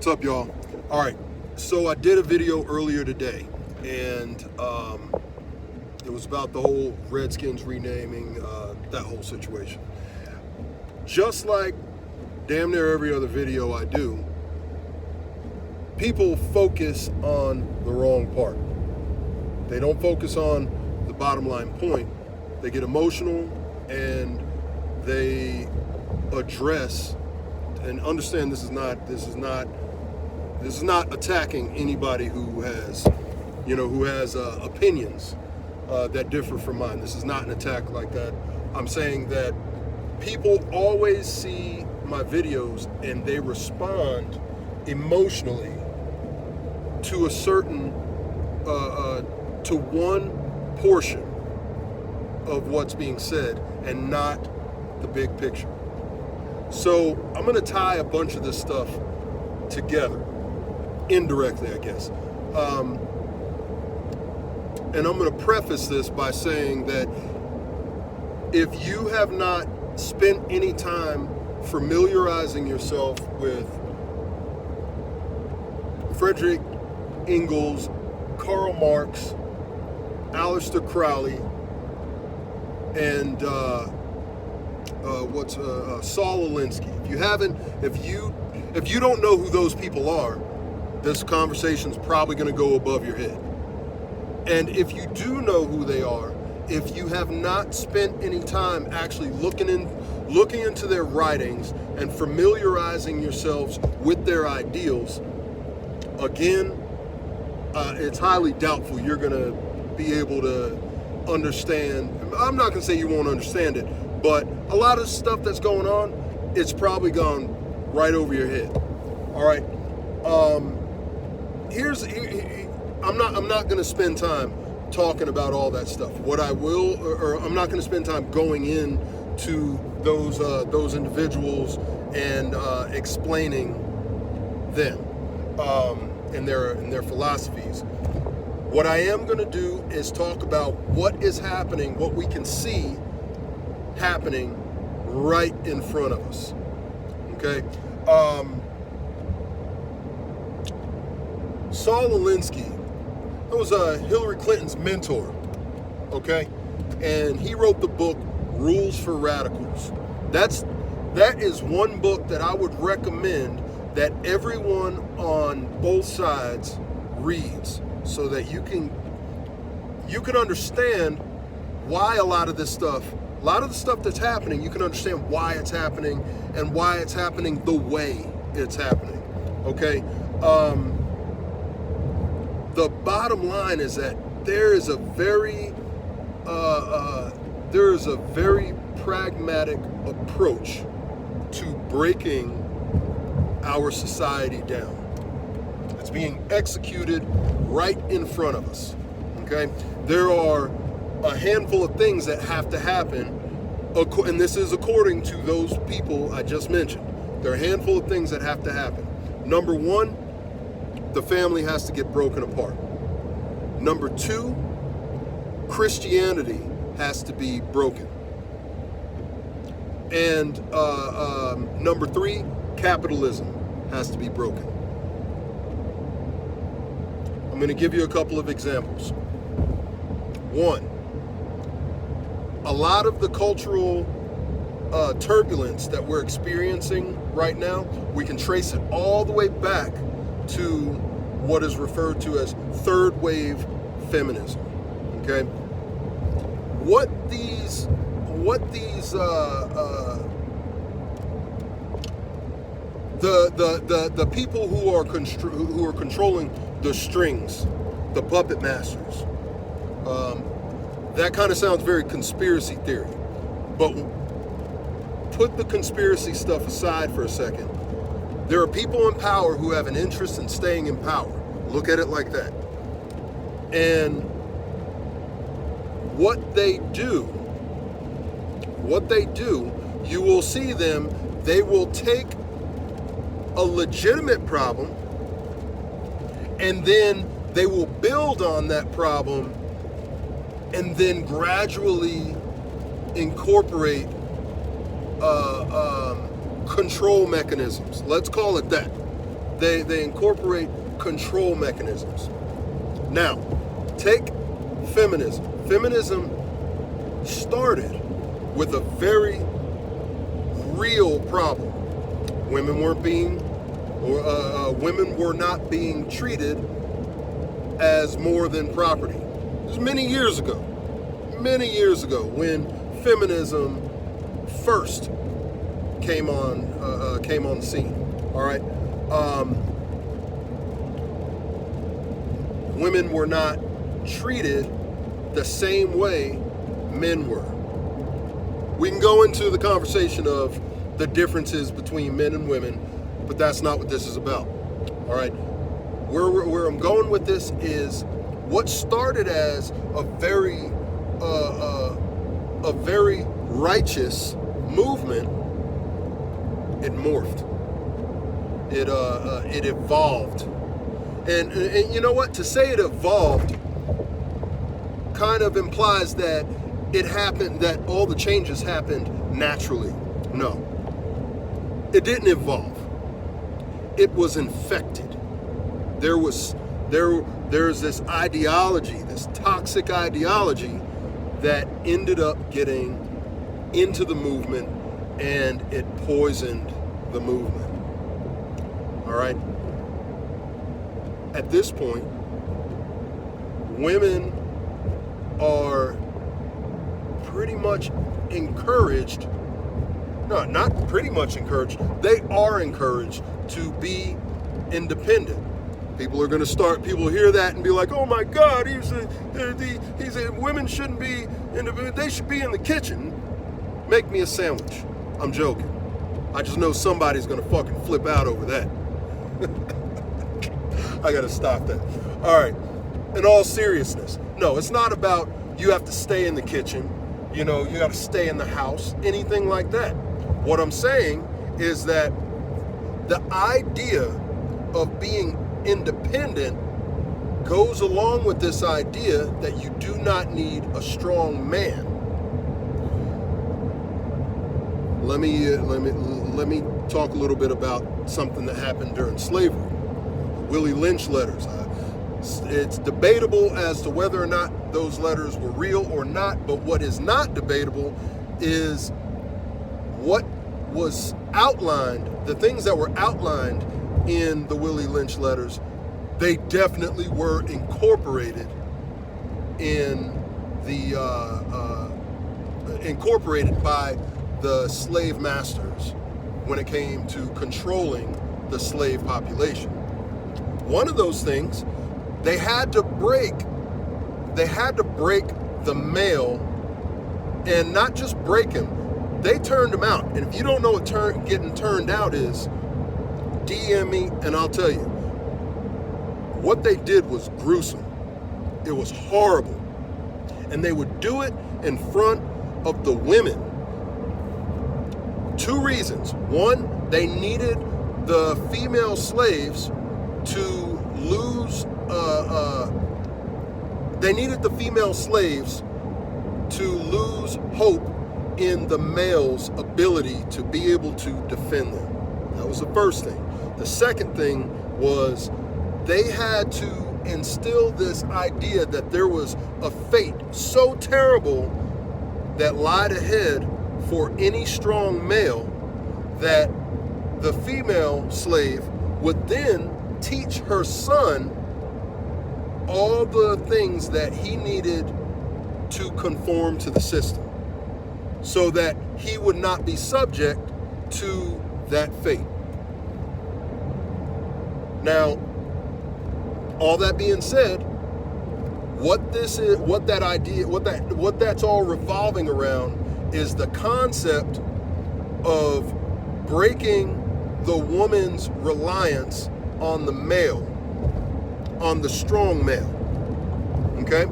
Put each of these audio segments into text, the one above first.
What's up, y'all? All right, so I did a video earlier today, and it was about the whole Redskins renaming, that whole situation. Just like damn near every other video I do, people focus on the wrong part. They don't focus on the bottom line point. They get emotional and they address and understand this is not attacking anybody who has opinions that differ from mine. This is not an attack like that. I'm saying that people always see my videos and they respond emotionally to a certain to one portion of what's being said and not the big picture. So I'm going to tie a bunch of this stuff together, indirectly, I guess. And I'm going to preface this by saying that if you have not spent any time familiarizing yourself with Frederick Engels, Karl Marx, Aleister Crowley, and Saul Alinsky. If you don't know who those people are, this conversation's probably going to go above your head. And if you do know who they are, if you have not spent any time actually looking into their writings and familiarizing yourselves with their ideals, again, it's highly doubtful you're going to be able to understand. I'm not going to say you won't understand it, but a lot of stuff that's going on, it's probably gone right over your head. All right. I'm not going to spend time talking about all that stuff. What I will, or I'm not going to spend time going into those individuals and explaining them and their philosophies. What I am going to do is talk about what is happening, what we can see happening right in front of us. Okay. Saul Alinsky, that was Hillary Clinton's mentor. Okay, and he wrote the book Rules for Radicals. That is one book that I would recommend that everyone on both sides reads, so that you can understand why a lot of the stuff that's happening, you can understand why it's happening and why it's happening the way it's happening. Okay. The bottom line is that there is a very pragmatic approach to breaking our society down. It's being executed right in front of us. Okay, there are a handful of things that have to happen, and this is according to those people I just mentioned. There are a handful of things that have to happen. Number one, the family has to get broken apart. Number two, Christianity has to be broken. And number three, capitalism has to be broken. I'm going to give you a couple of examples. One, a lot of the cultural turbulence that we're experiencing right now, we can trace it all the way back to what is referred to as third wave feminism. Okay, the people who are controlling the strings, the puppet masters. That kind of sounds very conspiracy theory, but put the conspiracy stuff aside for a second. There are people in power who have an interest in staying in power. Look at it like that. And what they do, you will see them, they will take a legitimate problem and then they will build on that problem and then gradually incorporate control mechanisms. Let's call it that. They incorporate control mechanisms. Now, take feminism. Feminism started with a very real problem. Women were not being treated as more than property. It was many years ago when feminism first came on the scene. All right, women were not treated the same way men were. We can go into the conversation of the differences between men and women, but that's not what this is about. All right, where I'm going with this is what started as a very righteous movement. It morphed. It evolved, and you know what? To say it evolved kind of implies that it happened, that all the changes happened naturally. No, it didn't evolve. It was infected. There's this ideology, this toxic ideology that ended up getting into the movement, and it poisoned the movement. All right. At this point, women are pretty much encouraged. No, not pretty much encouraged. They are encouraged to be independent. People hear that and be like, "Oh my God, women shouldn't be independent. They should be in the kitchen. Make me a sandwich." I'm joking. I just know somebody's gonna fucking flip out over that. I gotta stop that. All right. In all seriousness, no, it's not about you have to stay in the kitchen. You gotta stay in the house, anything like that. What I'm saying is that the idea of being independent goes along with this idea that you do not need a strong man. Let me talk a little bit about something that happened during slavery. Willie Lynch letters. It's debatable as to whether or not those letters were real or not, but what is not debatable is what was outlined, the things that were outlined in the Willie Lynch letters. They definitely were incorporated incorporated by the slave masters when it came to controlling the slave population. One of those things, they had to break the male, and not just break him, they turned him out. And if you don't know what getting turned out is, DM me and I'll tell you. What they did was gruesome. It was horrible. And they would do it in front of the women. Two reasons. One, they needed the female slaves to lose, hope in the male's ability to be able to defend them. That was the first thing. The second thing was they had to instill this idea that there was a fate so terrible that lied ahead for any strong male that the female slave would then teach her son all the things that he needed to conform to the system so that he would not be subject to that fate. Now, all that being said, what that's all revolving around is the concept of breaking the woman's reliance on the male, on the strong male. Okay?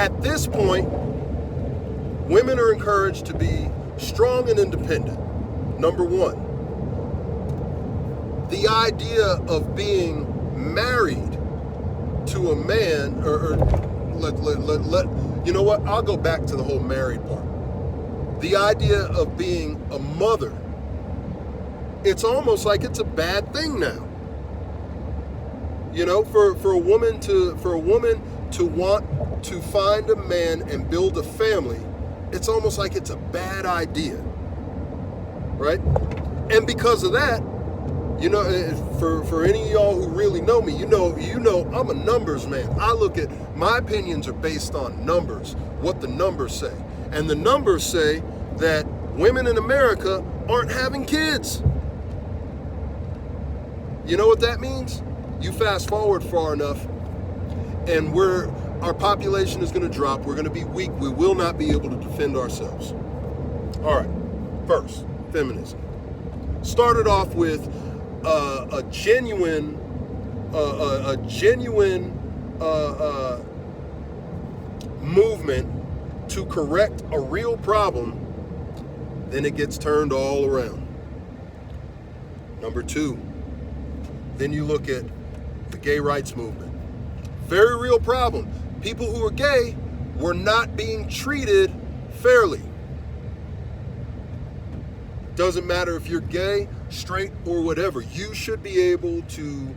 At this point, women are encouraged to be strong and independent. Number one, the idea of being married to a man, you know what? I'll go back to the whole married part. The idea of being a mother it's almost like it's a bad thing now. You know, for a woman to want to find a man and build a family, it's almost like it's a bad idea, right? And because of that, you know, for any of y'all who really know me, you know, I'm a numbers man. I look at, my opinions are based on numbers, what the numbers say. And the numbers say that women in America aren't having kids. You know what that means? You fast forward far enough, and our population is going to drop. We're going to be weak. We will not be able to defend ourselves. All right. First, feminism. Started off with a genuine movement to correct a real problem. Then it gets turned all around. Number two, then you look at the gay rights movement. Very real problem. People who are gay were not being treated fairly. Doesn't matter if you're gay, straight, or whatever. You should be able to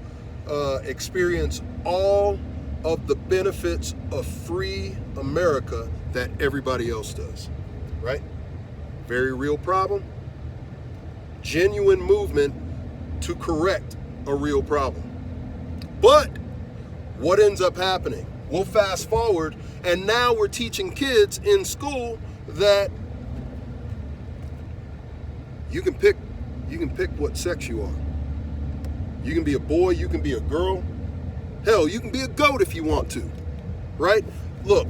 experience all of the benefits of free America that everybody else does, right? Very real problem. Genuine movement to correct a real problem. But what ends up happening? We'll fast forward, and now we're teaching kids in school that you can pick what sex you are. You can be a boy, you can be a girl. Hell, you can be a goat if you want to, right? Look,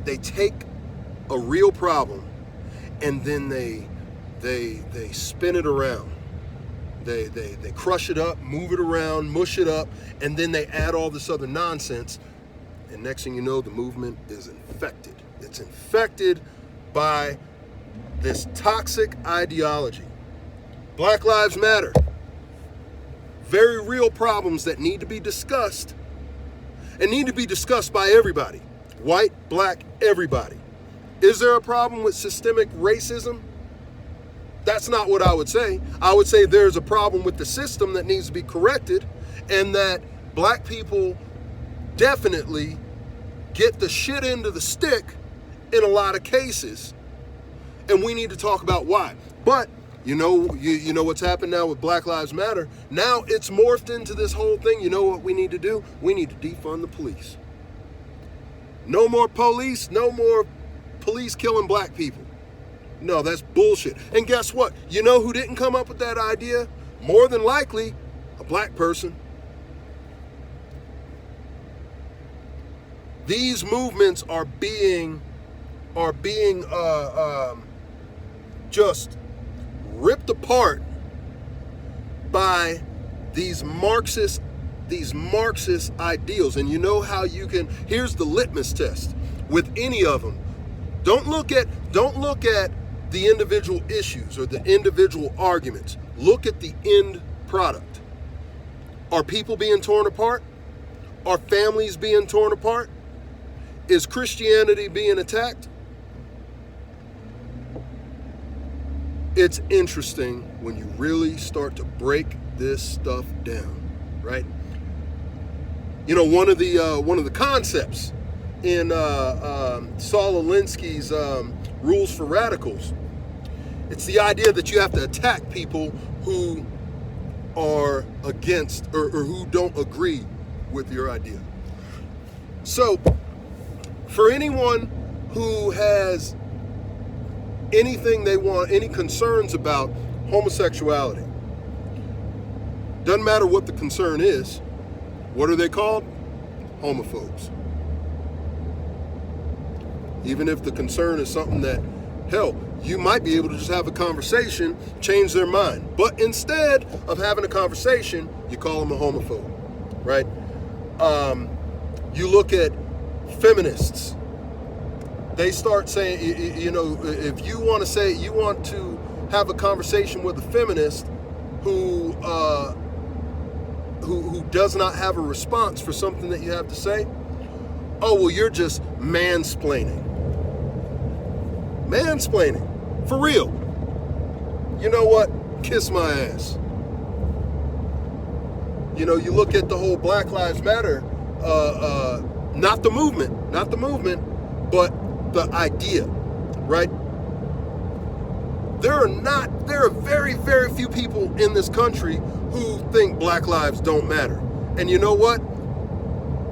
they take a real problem and then they spin it around. They crush it up, move it around, mush it up, and then they add all this other nonsense. And next thing you know, the movement is infected. It's infected by this toxic ideology. Black Lives Matter. Very real problems that need to be discussed, and need to be discussed by everybody. White, black, everybody. Is there a problem with systemic racism? That's not what I would say. I would say there's a problem with the system that needs to be corrected, and that black people definitely get the shit end of the stick in a lot of cases, and we need to talk about why. But you know what's happened now with Black Lives Matter? Now it's morphed into this whole thing. You know what we need to do? We need to defund the police. No more police, no more police killing black people. No, that's bullshit. And guess what? You know who didn't come up with that idea? More than likely, a black person. These movements are being just ripped apart by these Marxist ideals. And you know how you can, here's the litmus test with any of them. Don't look at the individual issues or the individual arguments. Look at the end product. Are people being torn apart? Are families being torn apart? Is Christianity being attacked? It's interesting when you really start to break this stuff down, right? You know, one of the concepts in Saul Alinsky's Rules for Radicals, it's the idea that you have to attack people who are against or who don't agree with your idea. So, for anyone who has anything they want, any concerns about homosexuality, doesn't matter what the concern is, what are they called? Homophobes. Even if the concern is something that, hell, you might be able to just have a conversation, change their mind. But instead of having a conversation, you call them a homophobe, right? You look at feminists. They start saying, you know, if you want to have a conversation with a feminist who does not have a response for something that you have to say, oh, well, you're just mansplaining. Mansplaining, for real. you know what? Kiss my ass. You know, you look at the whole Black Lives Matter, not the movement, but the idea, right? There are very, very few people in this country who think Black lives don't matter. And you know what?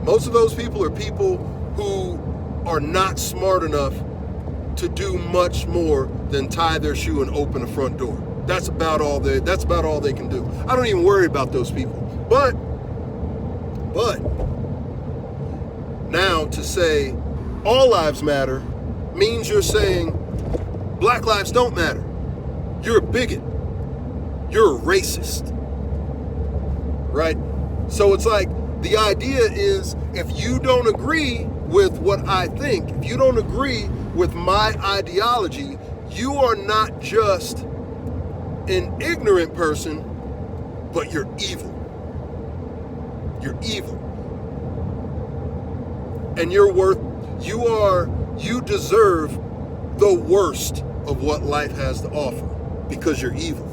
Most of those people are people who are not smart enough to do much more than tie their shoe and open the front door. That's about all they can do. I don't even worry about those people. But now to say all lives matter means you're saying Black lives don't matter. You're a bigot. You're a racist. Right? So it's like, the idea is, if you don't agree with what I think, if you don't agree with my ideology, you are not just an ignorant person, but you're evil. You're evil. And you deserve the worst of what life has to offer because you're evil.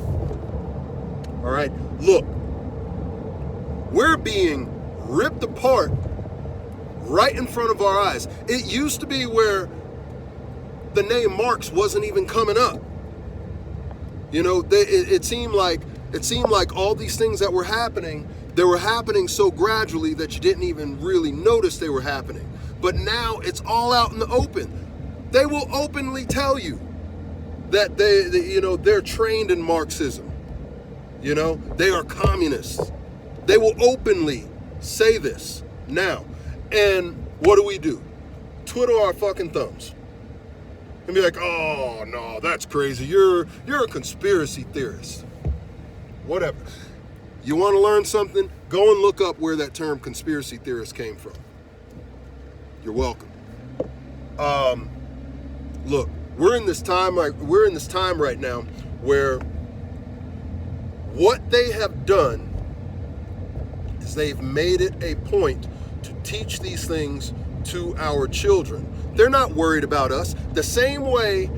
All right? Look, we're being ripped apart right in front of our eyes. It used to be where the name Marx wasn't even coming up. You know, it seemed like all these things that were happening, they were happening so gradually that you didn't even really notice they were happening. But now it's all out in the open. They will openly tell you that they're trained in Marxism. You know, they are communists. They will openly say this now. And what do? Twiddle our fucking thumbs and be like, oh no, that's crazy. You're a conspiracy theorist. Whatever. You want to learn something? Go and look up where that term conspiracy theorist came from. You're welcome. Look, we're in this time right now where what they have done is they've made it a point to teach these things to our children. They're not worried about us the same way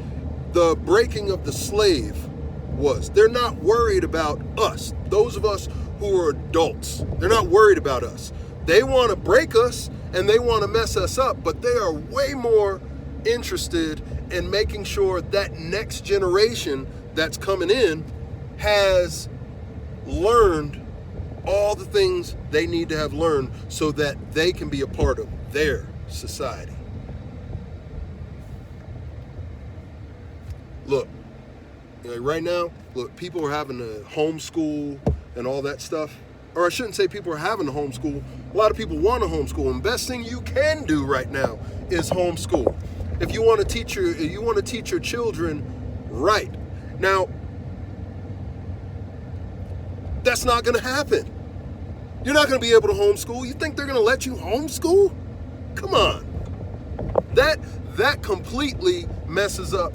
the breaking of the slave was. They're not worried about us, those of us who are adults. They're not worried about us. They want to break us and they want to mess us up, but they are way more interested in making sure that next generation that's coming in has learned all the things they need to have learned so that they can be a part of their society. Look, right now, people are having to homeschool and all that stuff. Or I shouldn't say people are having to homeschool. A lot of people want to homeschool, and the best thing you can do right now is homeschool. If you want to teach your children right. Now, that's not going to happen. You're not going to be able to homeschool. You think they're going to let you homeschool? Come on. That completely messes up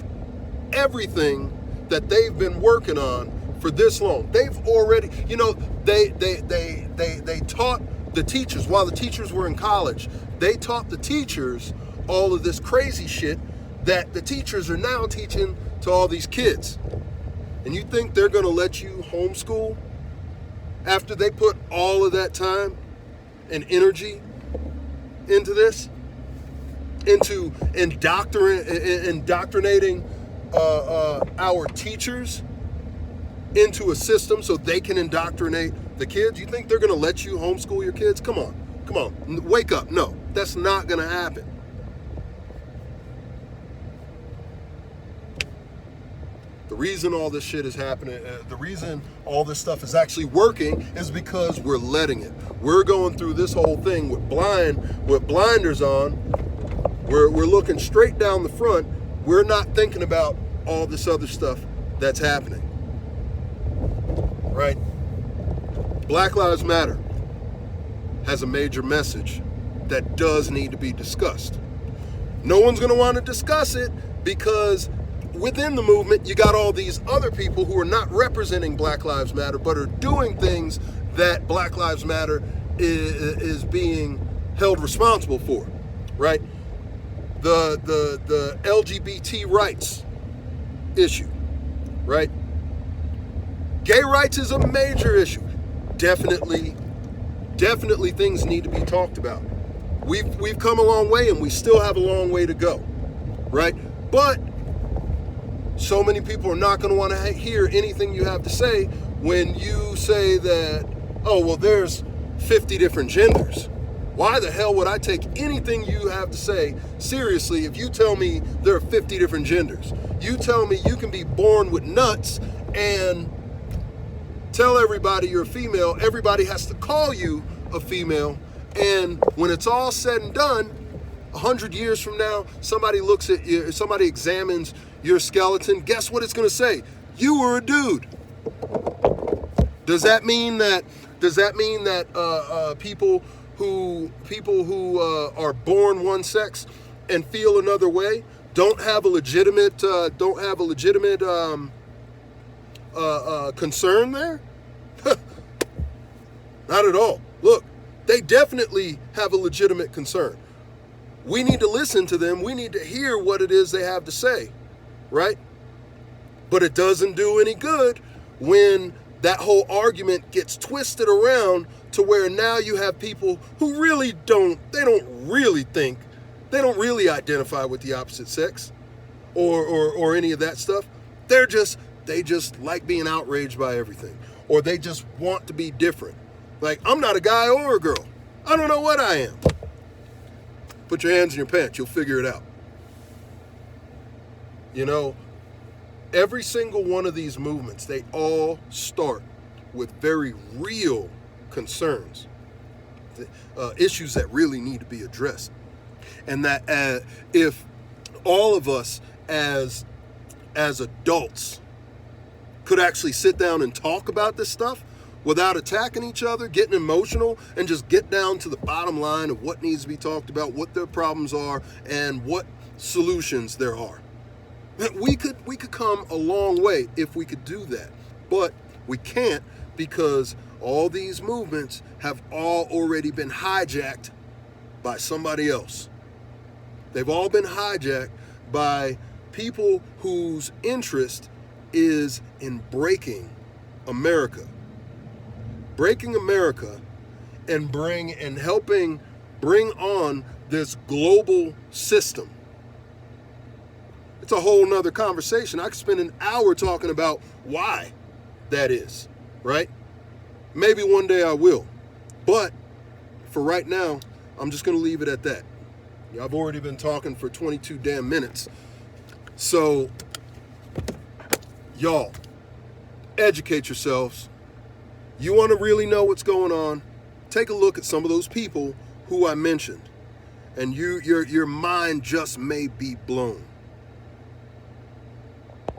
everything that they've been working on for this long. They've already, they taught the teachers while the teachers were in college. They taught the teachers all of this crazy shit that the teachers are now teaching to all these kids. And you think they're going to let you homeschool after they put all of that time and energy into this, into indoctrinating our teachers into a system so they can indoctrinate the kids? You think they're going to let you homeschool your kids? Come on, wake up. No, that's not going to happen. The reason all this shit is happening, the reason all this stuff is actually working is because we're letting it. We're going through this whole thing with blinders on. We're looking straight down the front. We're not thinking about all this other stuff that's happening. Right? Black Lives Matter has a major message that does need to be discussed. No one's going to want to discuss it because within the movement, you got all these other people who are not representing Black Lives Matter, but are doing things that Black Lives Matter is being held responsible for, right? The LGBT rights issue, right? Gay rights is a major issue. Definitely things need to be talked about. We've come a long way, and we still have a long way to go, right? But so many people are not going to want to hear anything you have to say when you say that, oh, well, there's 50 different genders. Why the hell would I take anything you have to say seriously if you tell me there are 50 different genders? You tell me you can be born with nuts and tell everybody you're a female. Everybody has to call you a female. And when it's all said and done, 100 years from now, somebody looks at you, somebody examines your skeleton. Guess what it's going to say? You were a dude. Does that mean that people who are born one sex and feel another way don't have a legitimate concern there? Not at all. Look, they definitely have a legitimate concern. We need to listen to them. We need to hear what it is they have to say, right? But it doesn't do any good when that whole argument gets twisted around to where now you have people who really don't really identify with the opposite sex or any of that stuff. They just like being outraged by everything, or they just want to be different. Like, I'm not a guy or a girl. I don't know what I am. Put your hands in your pants, you'll figure it out. You know, every single one of these movements, they all start with very real concerns, issues that really need to be addressed. And that if all of us as adults could actually sit down and talk about this stuff without attacking each other, getting emotional, and just get down to the bottom line of what needs to be talked about, what their problems are, and what solutions there are. We could come a long way if we could do that. But we can't, because all these movements have all already been hijacked by somebody else. They've all been hijacked by people whose interest is in breaking America. Breaking America and helping bring on this global system. It's a whole nother conversation. I could spend an hour talking about why that is, right? Maybe one day I will. But for right now, I'm just going to leave it at that. I've already been talking for 22 damn minutes. So, y'all, educate yourselves. You want to really know what's going on? Take a look at some of those people who I mentioned, and your mind just may be blown.